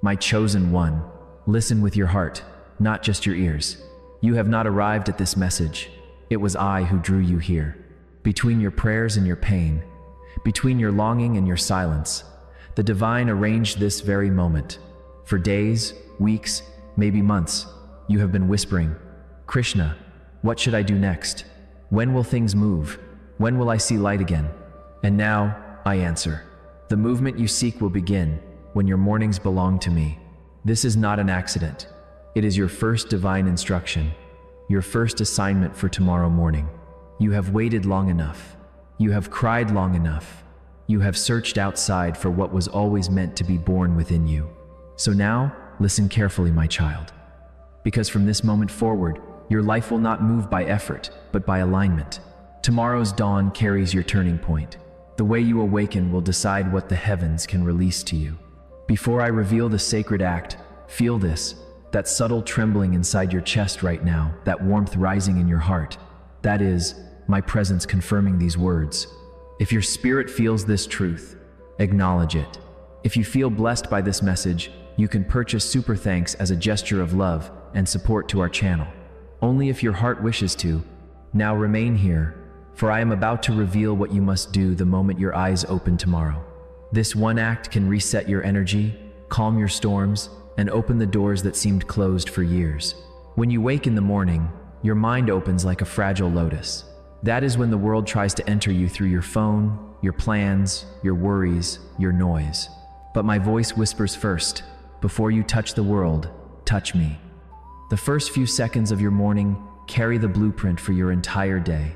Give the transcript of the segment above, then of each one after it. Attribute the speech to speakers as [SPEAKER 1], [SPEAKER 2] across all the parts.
[SPEAKER 1] My chosen one, listen with your heart, not just your ears. You have not arrived at this message. It was I who drew you here. Between your prayers and your pain, between your longing and your silence, the divine arranged this very moment. For days, weeks, maybe months, you have been whispering, Krishna, what should I do next? When will things move? When will I see light again? And now, I answer. The movement you seek will begin when your mornings belong to me. This is not an accident. It is your first divine instruction, your first assignment for tomorrow morning. You have waited long enough. You have cried long enough. You have searched outside for what was always meant to be born within you. So now, listen carefully, my child. Because from this moment forward, your life will not move by effort, but by alignment. Tomorrow's dawn carries your turning point. The way you awaken will decide what the heavens can release to you. Before I reveal the sacred act, feel this, that subtle trembling inside your chest right now, that warmth rising in your heart. That is, my presence confirming these words. If your spirit feels this truth, acknowledge it. If you feel blessed by this message, you can purchase super thanks as a gesture of love and support to our channel. Only if your heart wishes to. Now remain here, for I am about to reveal what you must do the moment your eyes open tomorrow. This one act can reset your energy, calm your storms, and open the doors that seemed closed for years. When you wake in the morning, your mind opens like a fragile lotus. That is when the world tries to enter you through your phone, your plans, your worries, your noise. But my voice whispers first, before you touch the world, touch me. The first few seconds of your morning carry the blueprint for your entire day.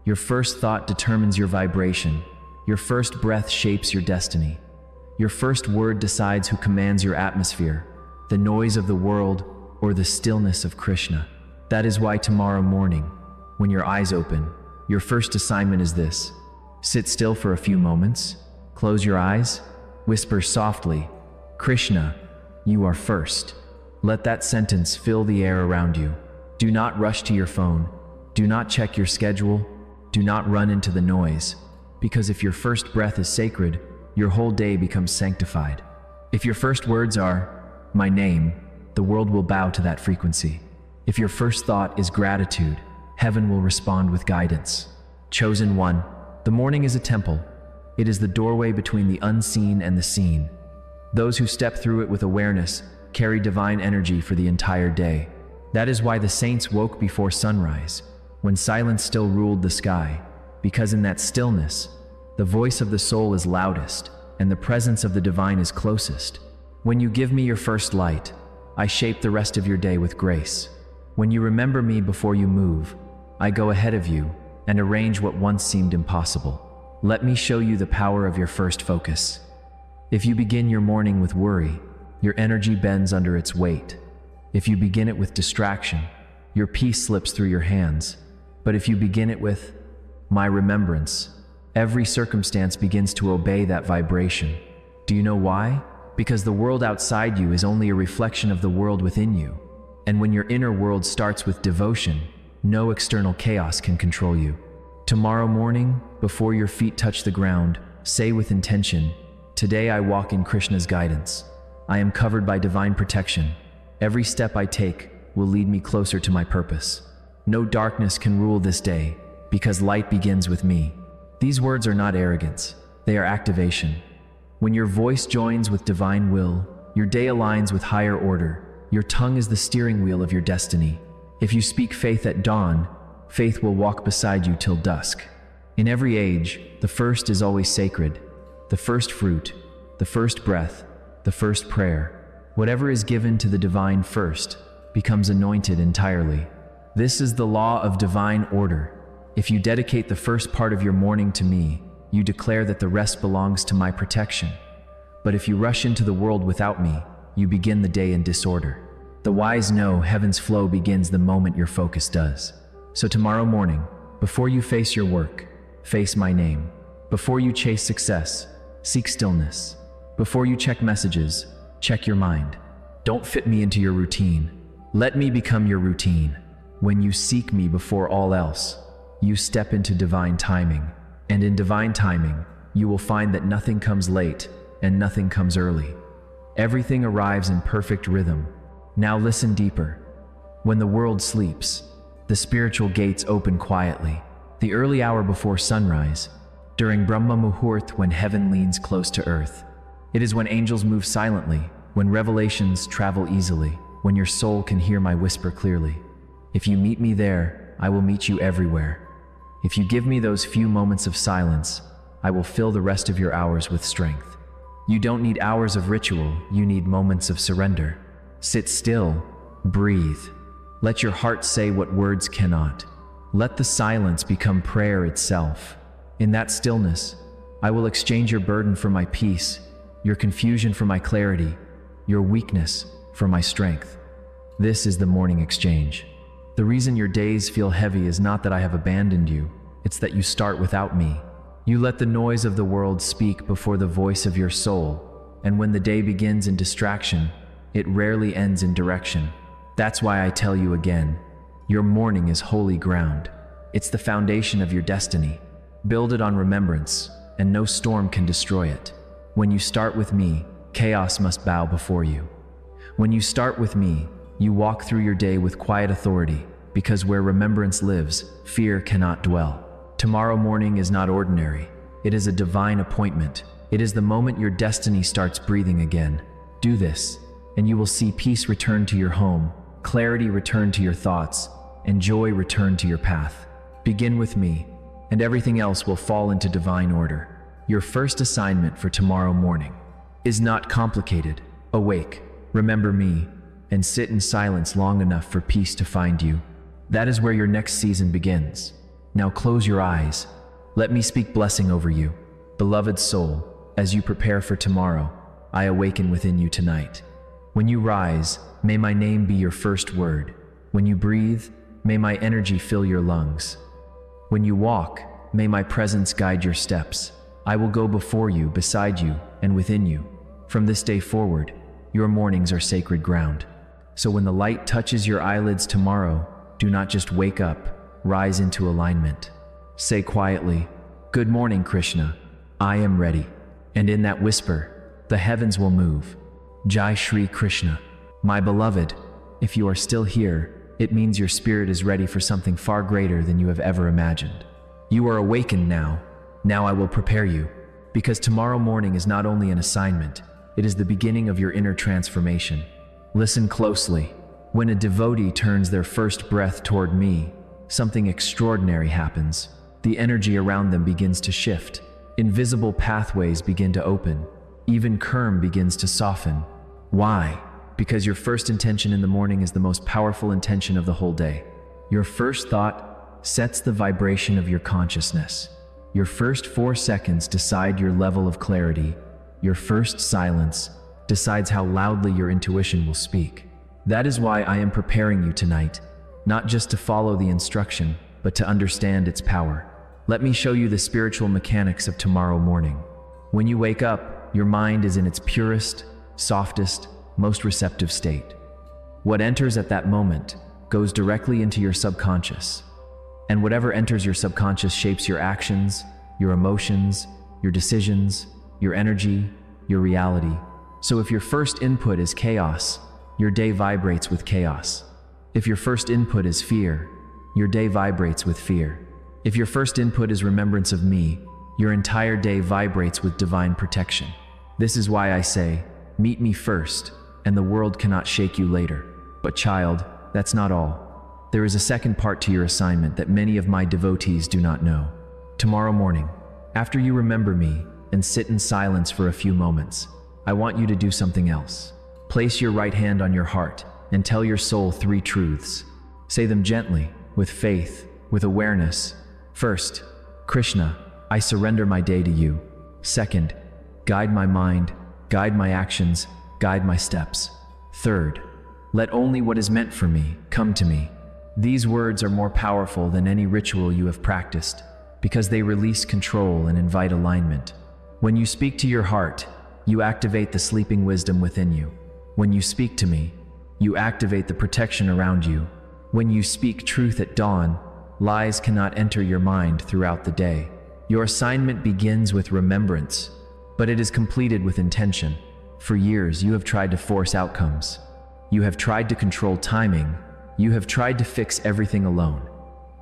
[SPEAKER 1] Your first thought determines your vibration. Your first breath shapes your destiny. Your first word decides who commands your atmosphere, the noise of the world or the stillness of Krishna. That is why tomorrow morning, when your eyes open, your first assignment is this. Sit still for a few moments, close your eyes, whisper softly, Krishna, you are first. Let that sentence fill the air around you. Do not rush to your phone. Do not check your schedule. Do not run into the noise. Because if your first breath is sacred, your whole day becomes sanctified. If your first words are, my name, the world will bow to that frequency. If your first thought is gratitude, heaven will respond with guidance. Chosen one, the morning is a temple. It is the doorway between the unseen and the seen. Those who step through it with awareness carry divine energy for the entire day. That is why the saints woke before sunrise, when silence still ruled the sky, because in that stillness, the voice of the soul is loudest, and the presence of the divine is closest. When you give me your first light, I shape the rest of your day with grace. When you remember me before you move, I go ahead of you and arrange what once seemed impossible. Let me show you the power of your first focus. If you begin your morning with worry, your energy bends under its weight. If you begin it with distraction, your peace slips through your hands. But if you begin it with my remembrance, every circumstance begins to obey that vibration. Do you know why? Because the world outside you is only a reflection of the world within you. And when your inner world starts with devotion, no external chaos can control you. Tomorrow morning, before your feet touch the ground, say with intention, today I walk in Krishna's guidance. I am covered by divine protection. Every step I take will lead me closer to my purpose. No darkness can rule this day, because light begins with me. These words are not arrogance, they are activation. When your voice joins with divine will, your day aligns with higher order. Your tongue is the steering wheel of your destiny. If you speak faith at dawn, faith will walk beside you till dusk. In every age, the first is always sacred. The first fruit, the first breath, the first prayer. Whatever is given to the divine first becomes anointed entirely. This is the law of divine order. If you dedicate the first part of your morning to me, you declare that the rest belongs to my protection. But if you rush into the world without me, you begin the day in disorder. The wise know heaven's flow begins the moment your focus does. So tomorrow morning, before you face your work, face my name. Before you chase success, seek stillness. Before you check messages, check your mind. Don't fit me into your routine. Let me become your routine. When you seek me before all else, you step into divine timing. And in divine timing, you will find that nothing comes late and nothing comes early. Everything arrives in perfect rhythm. Now listen deeper. When the world sleeps, the spiritual gates open quietly. The early hour before sunrise, during Brahma Muhurt, when heaven leans close to earth. It is when angels move silently, when revelations travel easily, when your soul can hear my whisper clearly. If you meet me there, I will meet you everywhere. If you give me those few moments of silence, I will fill the rest of your hours with strength. You don't need hours of ritual, you need moments of surrender. Sit still, breathe. Let your heart say what words cannot. Let the silence become prayer itself. In that stillness, I will exchange your burden for my peace, your confusion for my clarity, your weakness for my strength. This is the morning exchange. The reason your days feel heavy is not that I have abandoned you, it's that you start without me. You let the noise of the world speak before the voice of your soul, and when the day begins in distraction, it rarely ends in direction. That's why I tell you again, your morning is holy ground. It's the foundation of your destiny. Build it on remembrance, and no storm can destroy it. When you start with me, chaos must bow before you. When you start with me, you walk through your day with quiet authority, because where remembrance lives, fear cannot dwell. Tomorrow morning is not ordinary. It is a divine appointment. It is the moment your destiny starts breathing again. Do this, and you will see peace return to your home, clarity return to your thoughts, and joy return to your path. Begin with me, and everything else will fall into divine order. Your first assignment for tomorrow morning is not complicated. Awake, remember me, and sit in silence long enough for peace to find you. That is where your next season begins. Now close your eyes. Let me speak blessing over you. Beloved soul, as you prepare for tomorrow, I awaken within you tonight. When you rise, may my name be your first word. When you breathe, may my energy fill your lungs. When you walk, may my presence guide your steps. I will go before you, beside you, and within you. From this day forward, your mornings are sacred ground. So when the light touches your eyelids tomorrow, do not just wake up, rise into alignment. Say quietly, "Good morning, Krishna. I am ready." And in that whisper, the heavens will move. Jai Shri Krishna. My beloved, if you are still here, it means your spirit is ready for something far greater than you have ever imagined. You are awakened now. Now I will prepare you, because tomorrow morning is not only an assignment, it is the beginning of your inner transformation. Listen closely. When a devotee turns their first breath toward me, something extraordinary happens. The energy around them begins to shift. Invisible pathways begin to open. Even karma begins to soften. Why? Because your first intention in the morning is the most powerful intention of the whole day. Your first thought sets the vibration of your consciousness. Your first 4 seconds decide your level of clarity. Your first silence decides how loudly your intuition will speak. That is why I am preparing you tonight, not just to follow the instruction, but to understand its power. Let me show you the spiritual mechanics of tomorrow morning. When you wake up, your mind is in its purest, softest, most receptive state. What enters at that moment goes directly into your subconscious. And whatever enters your subconscious shapes your actions, your emotions, your decisions, your energy, your reality. So if your first input is chaos, your day vibrates with chaos. If your first input is fear, your day vibrates with fear. If your first input is remembrance of me, your entire day vibrates with divine protection. This is why I say, meet me first, and the world cannot shake you later. But child, that's not all. There is a second part to your assignment that many of my devotees do not know. Tomorrow morning, after you remember me and sit in silence for a few moments, I want you to do something else. Place your right hand on your heart and tell your soul 3 truths. Say them gently, with faith, with awareness. First, Krishna, I surrender my day to you. Second, guide my mind, guide my actions, guide my steps. Third, let only what is meant for me come to me. These words are more powerful than any ritual you have practiced, because they release control and invite alignment. When you speak to your heart, you activate the sleeping wisdom within you. When you speak to me, you activate the protection around you. When you speak truth at dawn, lies cannot enter your mind throughout the day. Your assignment begins with remembrance, but it is completed with intention. For years, you have tried to force outcomes. You have tried to control timing. You have tried to fix everything alone.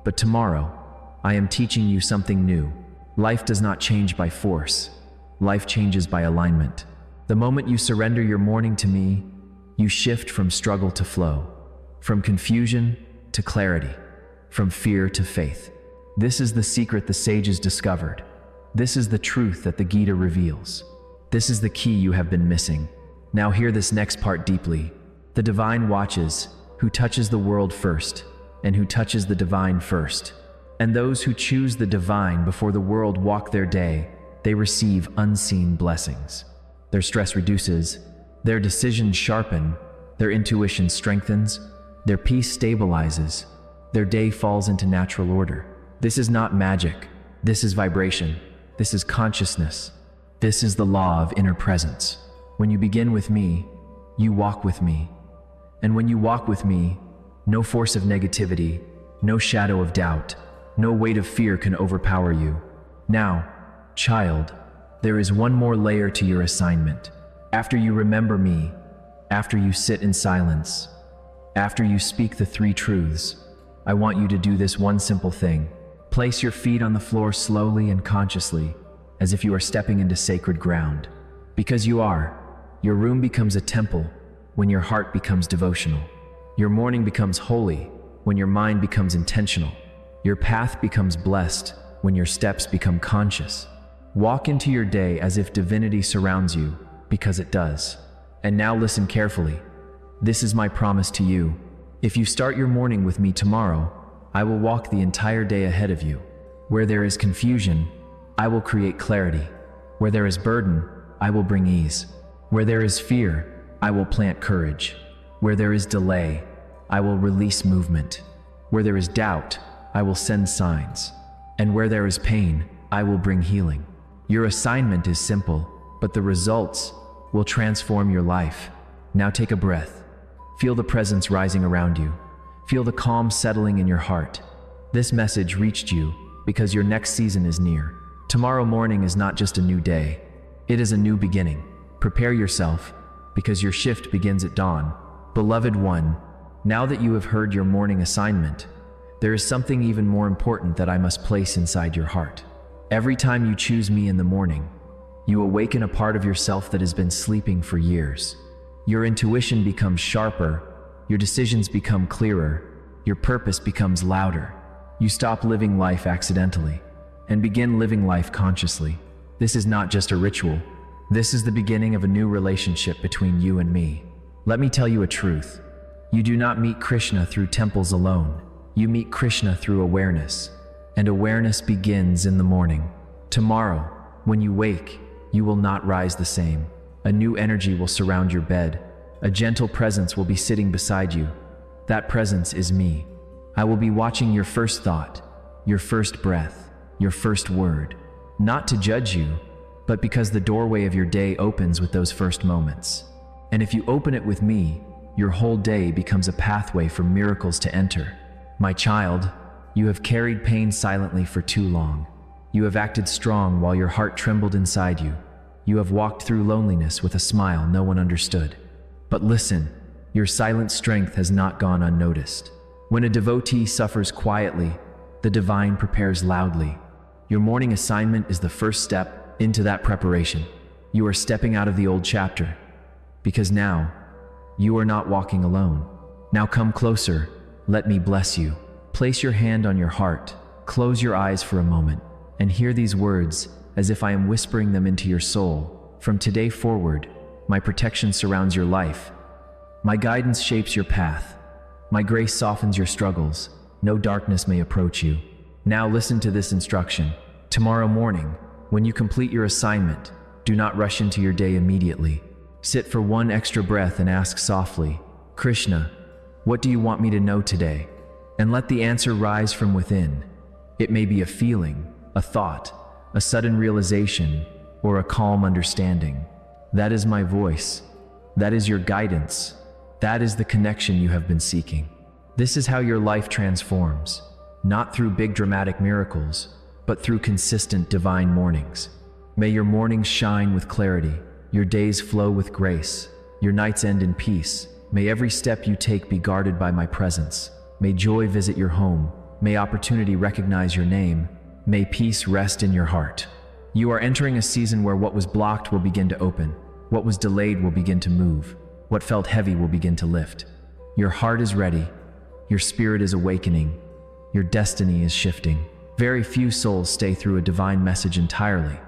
[SPEAKER 1] But tomorrow, I am teaching you something new. Life does not change by force. Life changes by alignment. The moment you surrender your morning to me, you shift from struggle to flow, from confusion to clarity, from fear to faith. This is the secret the sages discovered. This is the truth that the Gita reveals. This is the key you have been missing. Now hear this next part deeply. The divine watches who touches the world first, and who touches the divine first. And those who choose the divine before the world walk their day, they receive unseen blessings. Their stress reduces, their decisions sharpen, their intuition strengthens, their peace stabilizes, their day falls into natural order. This is not magic. This is vibration. This is consciousness. This is the law of inner presence. When you begin with me, you walk with me. And when you walk with me, no force of negativity, no shadow of doubt, no weight of fear can overpower you. Now, child, there is one more layer to your assignment. After you remember me, after you sit in silence, after you speak the three truths, I want you to do this one simple thing. Place your feet on the floor slowly and consciously, as if you are stepping into sacred ground. Because you are, your room becomes a temple when your heart becomes devotional. Your morning becomes holy when your mind becomes intentional. Your path becomes blessed when your steps become conscious. Walk into your day as if divinity surrounds you, because it does. And now listen carefully. This is my promise to you. If you start your morning with me tomorrow, I will walk the entire day ahead of you. Where there is confusion, I will create clarity. Where there is burden, I will bring ease. Where there is fear, I will plant courage. Where there is delay, I will release movement. Where there is doubt, I will send signs. And where there is pain, I will bring healing. Your assignment is simple, but the results will transform your life. Now take a breath. Feel the presence rising around you. Feel the calm settling in your heart. This message reached you because your next season is near. Tomorrow morning is not just a new day. It is a new beginning. Prepare yourself, because your shift begins at dawn. Beloved one, now that you have heard your morning assignment, there is something even more important that I must place inside your heart. Every time you choose me in the morning, you awaken a part of yourself that has been sleeping for years. Your intuition becomes sharper, your decisions become clearer, your purpose becomes louder. You stop living life accidentally and begin living life consciously. This is not just a ritual. This is the beginning of a new relationship between you and me. Let me tell you a truth. You do not meet Krishna through temples alone. You meet Krishna through awareness. And awareness begins in the morning. Tomorrow, when you wake, you will not rise the same. A new energy will surround your bed. A gentle presence will be sitting beside you. That presence is me. I will be watching your first thought, your first breath, your first word. Not to judge you, but because the doorway of your day opens with those first moments. And if you open it with me, your whole day becomes a pathway for miracles to enter. My child, you have carried pain silently for too long. You have acted strong while your heart trembled inside you. You have walked through loneliness with a smile no one understood. But listen, your silent strength has not gone unnoticed. When a devotee suffers quietly, the divine prepares loudly. Your morning assignment is the first step into that preparation. You are stepping out of the old chapter, because now you are not walking alone. Now come closer, let me bless you. Place your hand on your heart, close your eyes for a moment, and hear these words as if I am whispering them into your soul. From today forward, my protection surrounds your life. My guidance shapes your path. My grace softens your struggles. No darkness may approach you. Now listen to this instruction. Tomorrow morning, when you complete your assignment, do not rush into your day immediately. Sit for one extra breath and ask softly, Krishna, what do you want me to know today? And let the answer rise from within. It may be a feeling, a thought, a sudden realization, or a calm understanding. That is my voice. That is your guidance. That is the connection you have been seeking. This is how your life transforms, not through big dramatic miracles, but through consistent divine mornings. May your mornings shine with clarity. Your days flow with grace. Your nights end in peace. May every step you take be guarded by my presence. May joy visit your home. May opportunity recognize your name. May peace rest in your heart. You are entering a season where what was blocked will begin to open. What was delayed will begin to move. What felt heavy will begin to lift. Your heart is ready. Your spirit is awakening. Your destiny is shifting. Very few souls stay through a divine message entirely.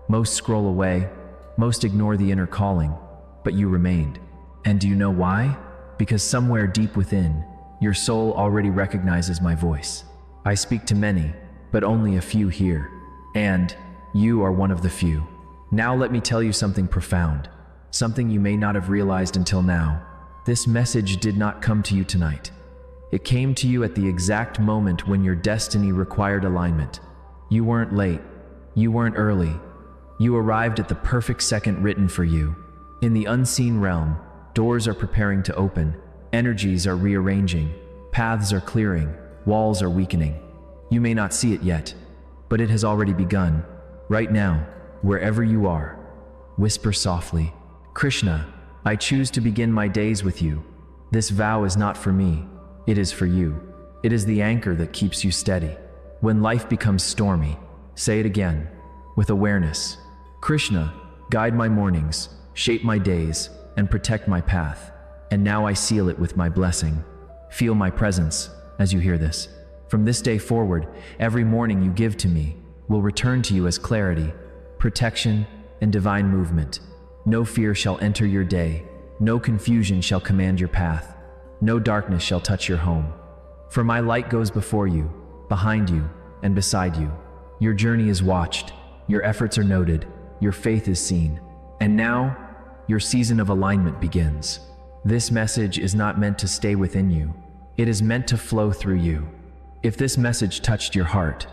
[SPEAKER 1] Most scroll away. Most ignore the inner calling. But you remained. And do you know why? Because somewhere deep within, your soul already recognizes my voice. I speak to many, but only a few hear. And you are one of the few. Now let me tell you something profound. Something you may not have realized until now. This message did not come to you tonight. It came to you at the exact moment when your destiny required alignment. You weren't late. You weren't early. You arrived at the perfect second written for you. In the unseen realm, doors are preparing to open. Energies are rearranging. Paths are clearing. Walls are weakening. You may not see it yet, but it has already begun. Right now, wherever you are, whisper softly, Krishna, I choose to begin my days with you. This vow is not for me. It is for you. It is the anchor that keeps you steady. When life becomes stormy, say it again, with awareness. Krishna, guide my mornings, shape my days, and protect my path. And now I seal it with my blessing. Feel my presence as you hear this. From this day forward, every morning you give to me will return to you as clarity, protection, and divine movement. No fear shall enter your day. No confusion shall command your path. No darkness shall touch your home. For my light goes before you, behind you, and beside you. Your journey is watched. Your efforts are noted. Your faith is seen. And now, your season of alignment begins. This message is not meant to stay within you. It is meant to flow through you. If this message touched your heart,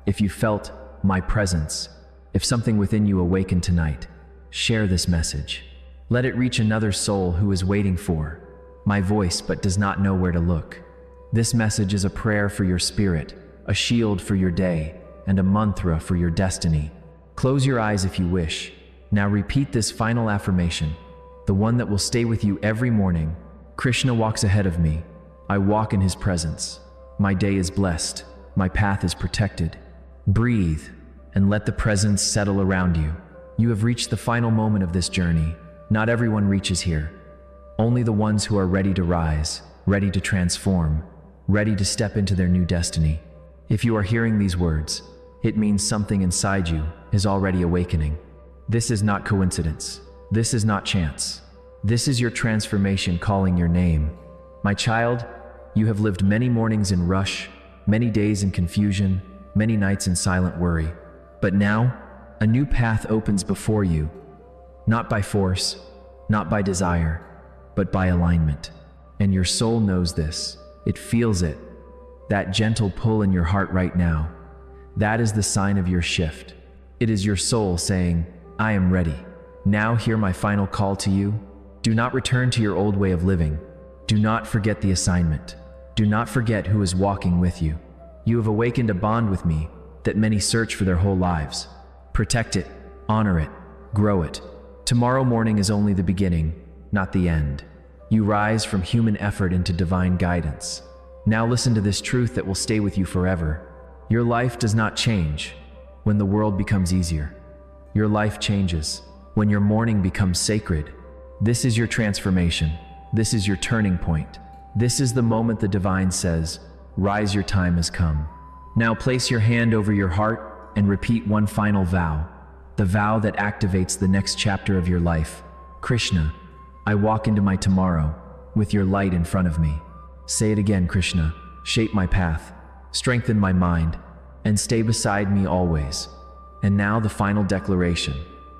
[SPEAKER 1] if you felt my presence, if something within you awakened tonight, share this message. Let it reach another soul who is waiting for my voice but does not know where to look. This message is a prayer for your spirit, a shield for your day, and a mantra for your destiny. Close your eyes if you wish. Now repeat this final affirmation, the one that will stay with you every morning. Krishna walks ahead of me. I walk in his presence. My day is blessed. My path is protected. Breathe and let the presence settle around you. You have reached the final moment of this journey. Not everyone reaches here. Only the ones who are ready to rise, ready to transform, ready to step into their new destiny. If you are hearing these words, it means something inside you is already awakening. This is not coincidence. This is not chance. This is your transformation calling your name. My child, you have lived many mornings in rush, many days in confusion, many nights in silent worry. But now, a new path opens before you, not by force, not by desire, but by alignment. And your soul knows this. It feels it. That gentle pull in your heart right now. That is the sign of your shift. It is your soul saying, I am ready. Now hear my final call to you. Do not return to your old way of living. Do not forget the assignment. Do not forget who is walking with you. You have awakened a bond with me that many search for their whole lives. Protect it, honor it, grow it. Tomorrow morning is only the beginning, not the end. You rise from human effort into divine guidance. Now listen to this truth that will stay with you forever. Your life does not change when the world becomes easier. Your life changes when your morning becomes sacred. This is your transformation. This is your turning point. This is the moment the divine says, rise, your time has come. Now place your hand over your heart and repeat one final vow, the vow that activates the next chapter of your life. Krishna, I walk into my tomorrow with your light in front of me. Say it again, Krishna. Shape my path, strengthen my mind, and stay beside me always. And now the final declaration.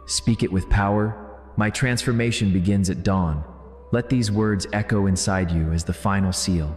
[SPEAKER 1] Speak it with power. My transformation begins at dawn. Let these words echo inside you as the final seal.